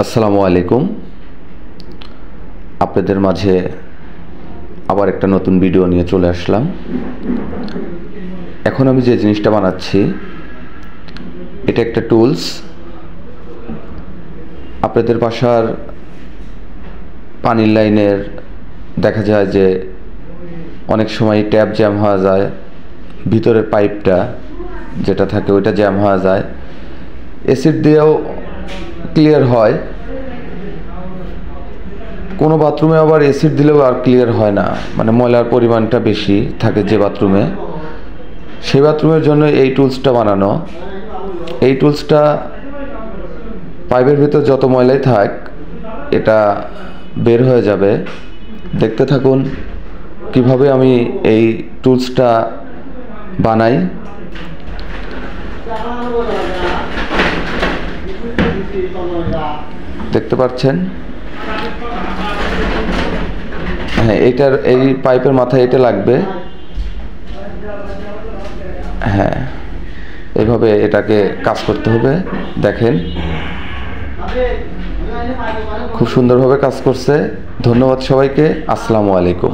আসসালামু আলাইকুম। আপনাদের মাঝে আবার একটা নতুন ভিডিও নিয়ে চলে আসলাম। এখন আমি যে জিনিসটা বানাচ্ছি এটা একটা টুলস। আপনাদের বাসার পানির লাইনের দেখা যায় যে অনেক সময় ট্যাপ জ্যাম হয়ে যায়, ভিতরের পাইপটা যেটা থাকে ওইটা জ্যাম হয়ে যায়, অ্যাসিড দিয়েও ক্লিয়ার হয়। কোনো বাথরুমে আবার অ্যাসিড দিলেও আর ক্লিয়ার হয় না, মানে ময়লার পরিমাণটা বেশি থাকে যে বাথরুমে, সেই বাথরুমের জন্য এই টুলসটা বানানো। এই টুলসটা পাইপের ভিতর যত ময়লাই থাক এটা বের হয়ে যাবে। দেখতে থাকুন কিভাবে আমি এই টুলসটা বানাই। দেখতে পাচ্ছেন, হ্যাঁ, এই পাইপের মাথায় এটা লাগবে। হ্যাঁ, এভাবে এটাকে কাজ করতে হবে। দেখেন খুব সুন্দরভাবে কাজ করছে। ধন্যবাদ সবাইকে। আসসালামু আলাইকুম।